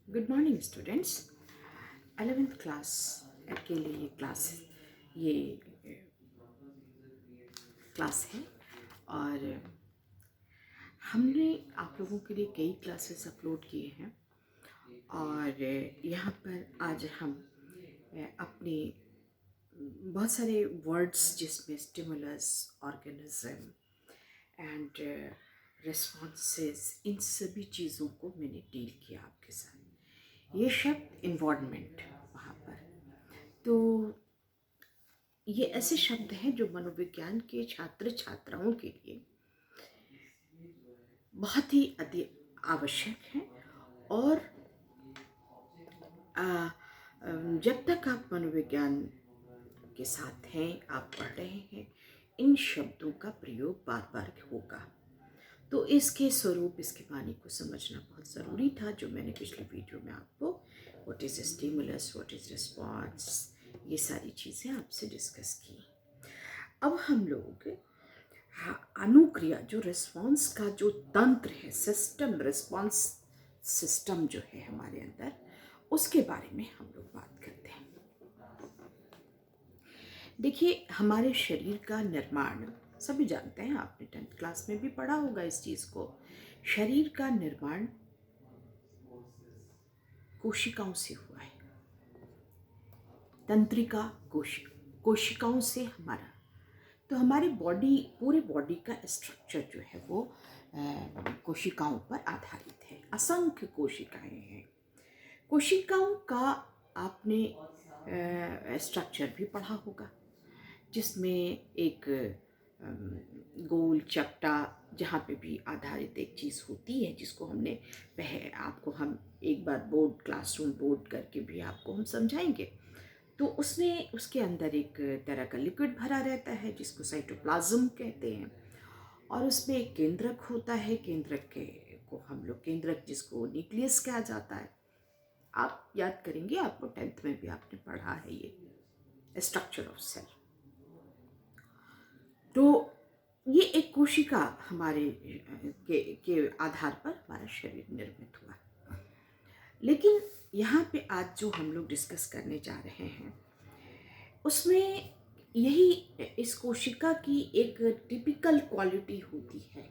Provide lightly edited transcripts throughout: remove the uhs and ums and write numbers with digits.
Good morning students. 11th class के लिए ये क्लास है और हमने आप लोगों के लिए कई क्लासेस अपलोड किए हैं और यहाँ पर आज हम अपने बहुत सारे वर्ड्स जिसमें स्टिमुलस, ऑर्गेनिज्म एंड रिस्पॉन्सेस, इन सभी चीज़ों को मैंने डील किया आपके साथ। ये शब्द इन्वायरमेंट वहाँ पर, तो ये ऐसे शब्द हैं जो मनोविज्ञान के छात्र छात्राओं के लिए बहुत ही अति आवश्यक हैं और जब तक आप मनोविज्ञान के साथ हैं, आप पढ़ रहे हैं, इन शब्दों का प्रयोग बार बार होगा। तो इसके स्वरूप, इसके मानी को समझना बहुत ज़रूरी था, जो मैंने पिछले वीडियो में आपको what is stimulus, what is response, ये सारी चीज़ें आपसे डिस्कस की। अब हम लोग अनुक्रिया, जो रिस्पॉन्स का जो तंत्र है, सिस्टम, रिस्पॉन्स सिस्टम जो है हमारे अंदर, उसके बारे में हम लोग बात करते हैं। देखिए, हमारे शरीर का निर्माण सभी जानते हैं, आपने 10th क्लास में भी पढ़ा होगा इस चीज़ को। शरीर का निर्माण कोशिकाओं से हुआ है, तंत्रिका कोशिकाओं से हमारा, तो हमारी बॉडी, पूरे बॉडी का स्ट्रक्चर जो है वो कोशिकाओं पर आधारित है। असंख्य कोशिकाएं हैं। कोशिकाओं का आपने स्ट्रक्चर भी पढ़ा होगा, जिसमें एक गोल चपटा, जहाँ पे भी आधारित एक चीज़ होती है, जिसको हमने आपको हम एक बार क्लासरूम बोर्ड करके भी आपको हम समझाएंगे। तो उसमें, उसके अंदर एक तरह का लिक्विड भरा रहता है जिसको साइटोप्लाज्म कहते हैं, और उसमें एक केंद्रक होता है। केंद्रक को हम लोग केंद्रक, जिसको न्यूक्लियस कहा जाता है, आप याद करेंगे, आपको 10th में भी आपने पढ़ा है ये स्ट्रक्चर ऑफ सेल। तो ये एक कोशिका हमारे के आधार पर हमारा शरीर निर्मित हुआ। लेकिन यहाँ पे आज जो हम लोग डिस्कस करने जा रहे हैं, उसमें यही इस कोशिका की एक टिपिकल क्वालिटी होती है।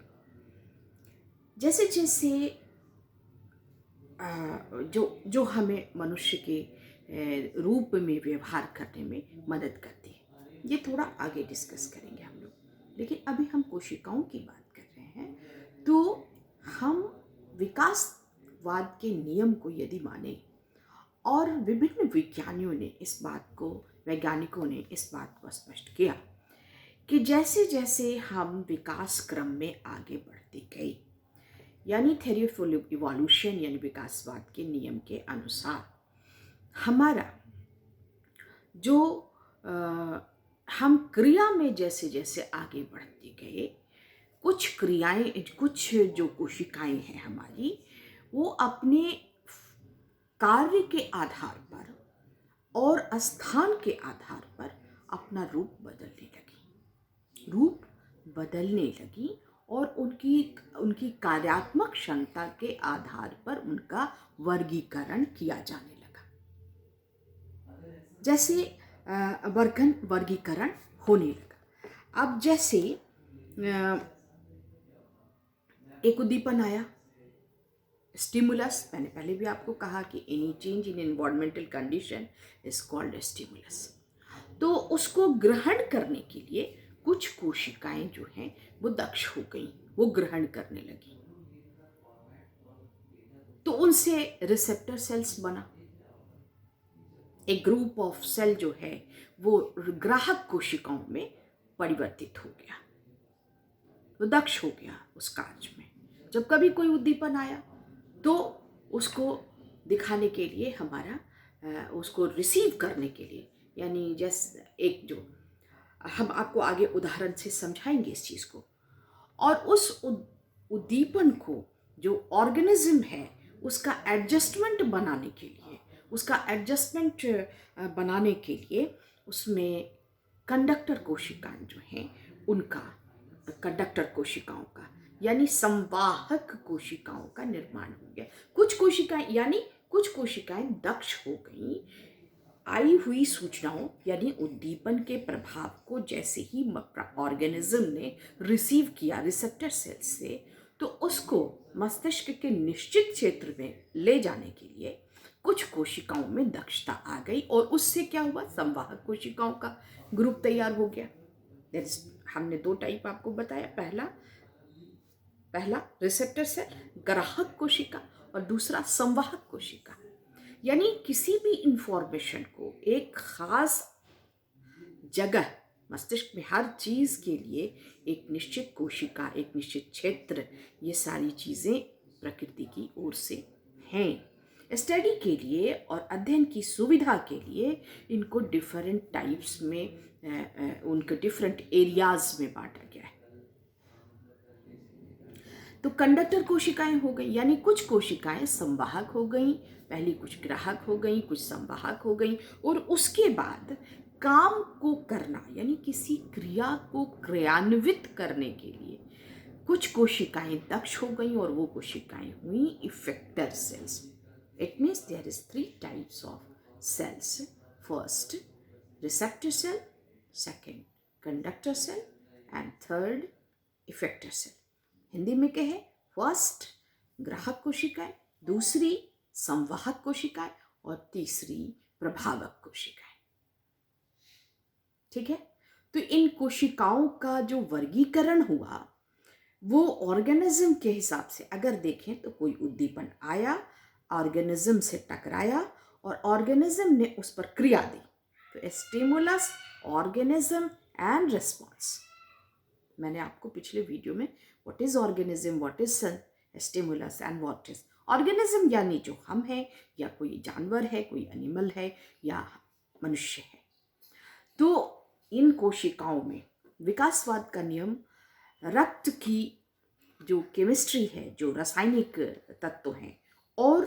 जैसे जैसे जो हमें मनुष्य के रूप में व्यवहार करने में मदद करती है, ये थोड़ा आगे डिस्कस करेंगे हम लोग। लेकिन अभी हम कोशिकाओं की बात कर रहे हैं, तो हम विकासवाद के नियम को यदि माने, और विभिन्न वैज्ञानिकों ने इस बात को स्पष्ट किया कि जैसे जैसे हम विकास क्रम में आगे बढ़ते गए, यानी थ्योरी ऑफ इवोल्यूशन, यानी विकासवाद के नियम के अनुसार, हमारा जो हम क्रिया में जैसे जैसे आगे बढ़ते गए, कुछ जो कोशिकाएं हैं हमारी, वो अपने कार्य के आधार पर और स्थान के आधार पर अपना रूप बदलने लगी और उनकी कार्यात्मक क्षमता के आधार पर उनका वर्गीकरण किया जाने लगा। जैसे वर्गीकरण होने लगा। अब जैसे एक उद्दीपन आया, स्टिमुलस। मैंने पहले भी आपको कहा कि any change in environmental condition is called stimulus. तो उसको ग्रहण करने के लिए कुछ कोशिकाएं जो हैं वो दक्ष हो गई, वो ग्रहण करने लगी, तो उनसे रिसेप्टर सेल्स बना। एक ग्रुप ऑफ सेल जो है वो ग्राहक कोशिकाओं में परिवर्तित हो गया, वो दक्ष हो गया उस कार्य में। जब कभी कोई उद्दीपन आया तो उसको दिखाने के लिए, उसको रिसीव करने के लिए, यानी जैसे एक जो हम आपको आगे उदाहरण से समझाएंगे इस चीज़ को, और उस उद्दीपन को जो ऑर्गेनिज्म है उसका एडजस्टमेंट बनाने के लिए उसमें कंडक्टर कोशिकाएं जो हैं, उनका कंडक्टर कोशिकाओं का, यानी संवाहक कोशिकाओं का निर्माण हो गया। कुछ कोशिकाएं, यानी कुछ कोशिकाएं दक्ष हो गई आई हुई सूचनाओं यानी उद्दीपन के प्रभाव को जैसे ही ऑर्गेनिज्म ने रिसीव किया रिसेप्टर सेल से, तो उसको मस्तिष्क के निश्चित क्षेत्र में ले जाने के लिए कुछ कोशिकाओं में दक्षता आ गई और उससे क्या हुआ, संवाहक कोशिकाओं का ग्रुप तैयार हो गया। हमने दो टाइप आपको बताया, पहला रिसेप्टर सेल ग्राहक कोशिका और दूसरा संवाहक कोशिका। यानी किसी भी इंफॉर्मेशन को एक खास जगह, मस्तिष्क में हर चीज के लिए एक निश्चित कोशिका, एक निश्चित क्षेत्र, ये सारी चीजें प्रकृति की ओर से हैं। स्टडी के लिए और अध्ययन की सुविधा के लिए इनको डिफरेंट टाइप्स में उनके डिफरेंट एरियाज में बांटा गया है। तो कंडक्टर कोशिकाएं हो गई, यानी कुछ कोशिकाएं संवाहक हो गई, पहली कुछ ग्राहक हो गई, कुछ संवाहक हो गई, और उसके बाद काम को करना यानी किसी क्रिया को क्रियान्वित करने के लिए कुछ कोशिकाएं दक्ष हो गई और वो कोशिकाएं हुई effector cells. It means there is 3 types of cells. First receptor cell, second conductor cell and third effector cell. Hindi में क्या है, फर्स्ट ग्राहक कोशिकाएं, दूसरी संवाहक कोशिकाएं और तीसरी प्रभावक कोशिकाएं। ठीक है, तो इन कोशिकाओं का जो वर्गीकरण हुआ वो ऑर्गेनिज्म के हिसाब से अगर देखें तो कोई उद्दीपन आया, ऑर्गेनिज्म से टकराया और ऑर्गेनिज्म ने उस पर क्रिया दी, तो स्टिमुलस, ऑर्गेनिज्म एंड रिस्पॉन्स। मैंने आपको पिछले वीडियो में what is organism, what is stimulus and what is organism, यानी जो हम हैं या कोई जानवर है, कोई एनिमल है या मनुष्य है। तो इन कोशिकाओं में विकासवाद का नियम रक्त की जो केमिस्ट्री है, जो रासायनिक तत्व हैं और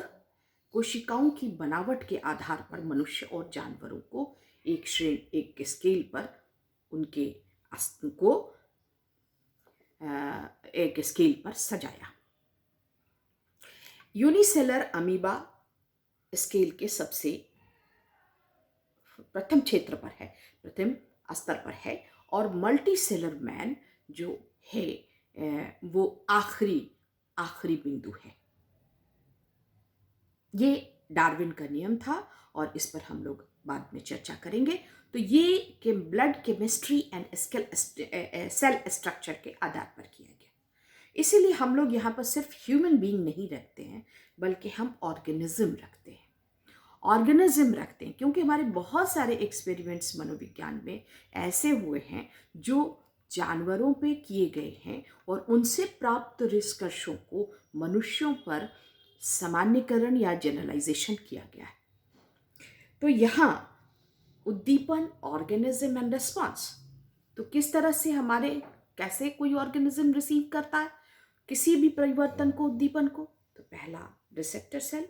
कोशिकाओं की बनावट के आधार पर मनुष्य और जानवरों को एक स्केल पर उनके अस्तित्व को एक स्केल पर सजाया। यूनिसेलर अमीबा स्केल के सबसे प्रथम क्षेत्र पर है, प्रथम स्तर पर है, और मल्टी सेलर मैन जो है वो आखिरी बिंदु है। ये डार्विन का नियम था और इस पर हम लोग बाद में चर्चा करेंगे। तो ये कि blood chemistry and cell structure के आधार पर किया गया। इसीलिए हम लोग यहाँ पर सिर्फ ह्यूमन बीइंग नहीं रखते हैं, बल्कि हम ऑर्गेनिज्म रखते हैं, क्योंकि हमारे बहुत सारे एक्सपेरिमेंट्स मनोविज्ञान में ऐसे हुए हैं जो जानवरों पे किए गए हैं और उनसे प्राप्त निष्कर्षों को मनुष्यों पर सामान्यकरण या जनरलाइजेशन किया गया है। तो यहाँ उद्दीपन, ऑर्गेनिज्म एंड रिस्पॉन्स, तो किस तरह से कैसे कोई ऑर्गेनिज्म रिसीव करता है किसी भी परिवर्तन को, उद्दीपन को, तो पहला रिसेप्टर सेल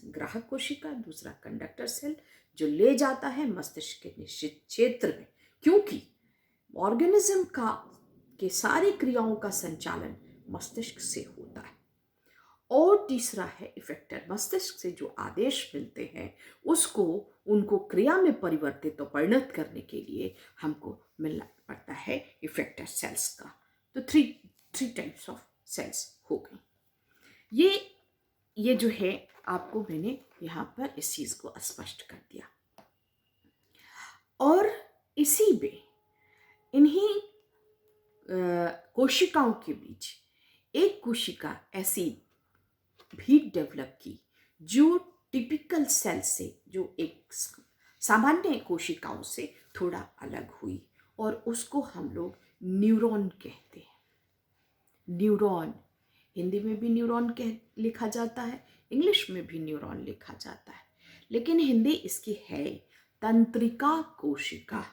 ग्राहक कोशिका, दूसरा कंडक्टर सेल जो ले जाता है मस्तिष्क के निश्चित क्षेत्र में, क्योंकि ऑर्गेनिज्म के सारी क्रियाओं का संचालन मस्तिष्क से होता है। और तीसरा है इफेक्टर, मस्तिष्क से जो आदेश मिलते हैं उसको उनको क्रिया में परिवर्तित और परिणत करने के लिए हमको मिलना पड़ता है इफेक्टर सेल्स का। तो थ्री टाइप्स ऑफ सेल्स हो गई। ये जो है आपको मैंने यहाँ पर इस चीज को स्पष्ट कर दिया। और इसी में इन्हीं कोशिकाओं के बीच एक कोशिका ऐसी भी डेवलप की जो टिपिकल सेल से, जो एक सामान्य कोशिकाओं से थोड़ा अलग हुई, और उसको हम लोग न्यूरॉन कहते हैं। न्यूरॉन हिंदी में भी न्यूरॉन लिखा जाता है, इंग्लिश में भी न्यूरॉन लिखा जाता है, लेकिन हिंदी इसकी है तंत्रिका कोशिका।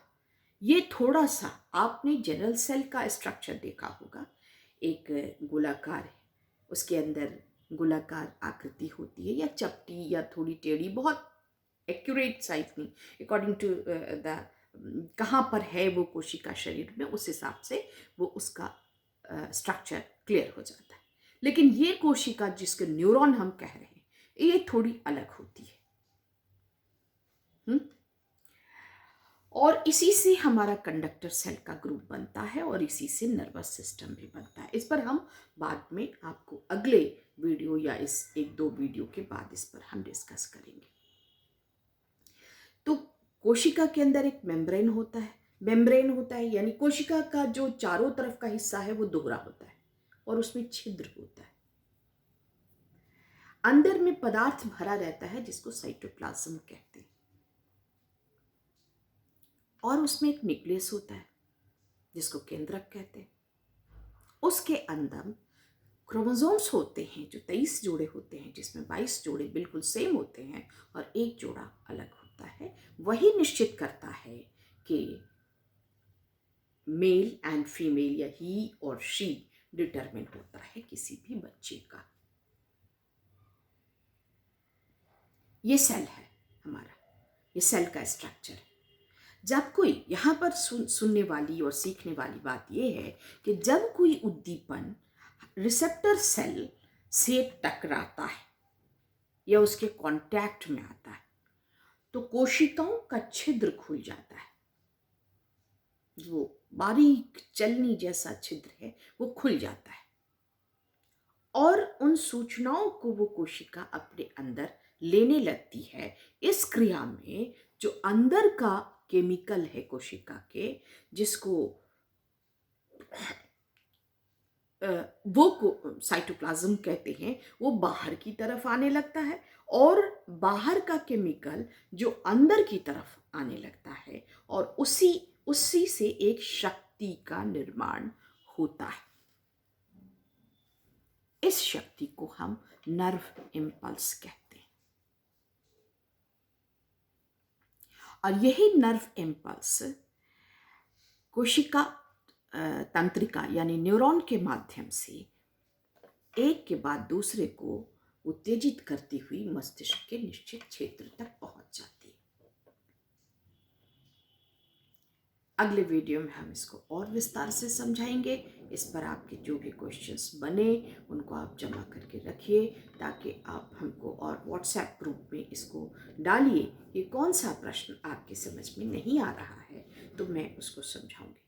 ये थोड़ा सा आपने जनरल सेल का स्ट्रक्चर देखा होगा, एक गोलाकार है, उसके अंदर गोलाकार आकृति होती है या चपटी या थोड़ी टेढ़ी, बहुत एक्यूरेट साइज नहीं, अकॉर्डिंग टू द कहाँ पर है वो कोशिका शरीर में, उस हिसाब से वो उसका स्ट्रक्चर क्लियर हो जाता है। लेकिन ये कोशिका जिसके न्यूरॉन हम कह रहे हैं, ये थोड़ी अलग होती है। और इसी से हमारा कंडक्टर सेल का ग्रुप बनता है और इसी से नर्वस सिस्टम भी बनता है। इस पर हम बाद में आपको अगले वीडियो या इस 1-2 वीडियो के बाद इस पर हम डिस्कस करेंगे। तो कोशिका के अंदर एक मेम्ब्रेन होता है। मेम्ब्रेन होता है यानी कोशिका का जो चारों तरफ का हिस्सा है वो दोहरा होता है और उसमें छिद्र होता है। अंदर में पदार्थ भरा रहता है जिसको साइटोप्लाज्म कहते हैं, और उसमें एक न्यूक्लियस होता है जिसको केंद्रक कहते हैं। उसके अंदर क्रोमोसोम्स होते हैं जो 23 जोड़े होते हैं, जिसमें 22 जोड़े बिल्कुल सेम होते हैं और एक जोड़ा अलग होता है। वही निश्चित करता है कि मेल एंड फीमेल या ही और शी डिटरमिन होता है किसी भी बच्चे का। ये सेल है हमारा, ये सेल का स्ट्रक्चर है। जब कोई यहाँ पर सुनने वाली और सीखने वाली बात यह है कि जब कोई उद्दीपन रिसेप्टर सेल से टकराता है या उसके कांटेक्ट में आता है तो कोशिकाओं का छिद्र खुल जाता है। वो बारीक चलनी जैसा छिद्र है वो खुल जाता है और उन सूचनाओं को वो कोशिका अपने अंदर लेने लगती है। इस क्रिया में जो अंदर का केमिकल है कोशिका के, जिसको वो साइटोप्लाज्म कहते हैं, वो बाहर की तरफ आने लगता है और बाहर का केमिकल जो अंदर की तरफ आने लगता है और उसी से एक शक्ति का निर्माण होता है। इस शक्ति को हम नर्व इम्पल्स कहते हैं और यही नर्व इम्पल्स कोशिका तंत्रिका यानी न्यूरॉन के माध्यम से एक के बाद दूसरे को उत्तेजित करती हुई मस्तिष्क के निश्चित क्षेत्र तक पहुंच जाती है। अगले वीडियो में हम इसको और विस्तार से समझाएंगे। इस पर आपके जो भी क्वेश्चंस बने उनको आप जमा करके रखिए ताकि आप हमको और व्हाट्सएप ग्रुप में इसको डालिए कि कौन सा प्रश्न आपकी समझ में नहीं आ रहा है तो मैं उसको समझाऊंगी।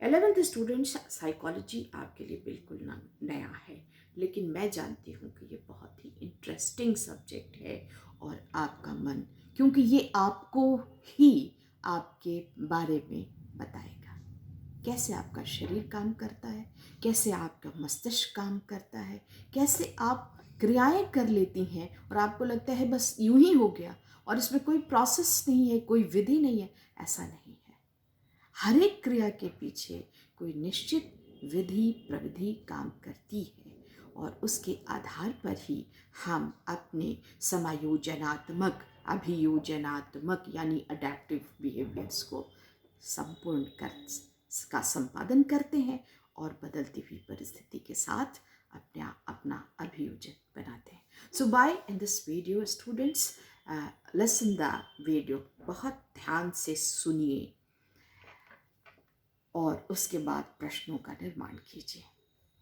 11th स्टूडेंट्स, साइकोलॉजी आपके लिए बिल्कुल नया है, लेकिन मैं जानती हूँ कि ये बहुत ही इंटरेस्टिंग सब्जेक्ट है और आपका मन, क्योंकि ये आपको ही आपके बारे में बताएगा, कैसे आपका शरीर काम करता है, कैसे आपका मस्तिष्क काम करता है, कैसे आप क्रियाएं कर लेती हैं और आपको लगता है बस यूं ही हो गया और इसमें कोई प्रोसेस नहीं है, कोई विधि नहीं है। ऐसा नहीं है। हर एक क्रिया के पीछे कोई निश्चित विधि प्रविधि काम करती है और उसके आधार पर ही हम अपने समायोजनात्मक, अभियोजनात्मक यानी अडैप्टिव बिहेवियर्स को संपूर्ण का संपादन करते हैं और बदलती हुई परिस्थिति के साथ अपना अभियोजन बनाते हैं। So bye in this video students, listen the video, बहुत ध्यान से सुनिए और उसके बाद प्रश्नों का निर्माण कीजिए।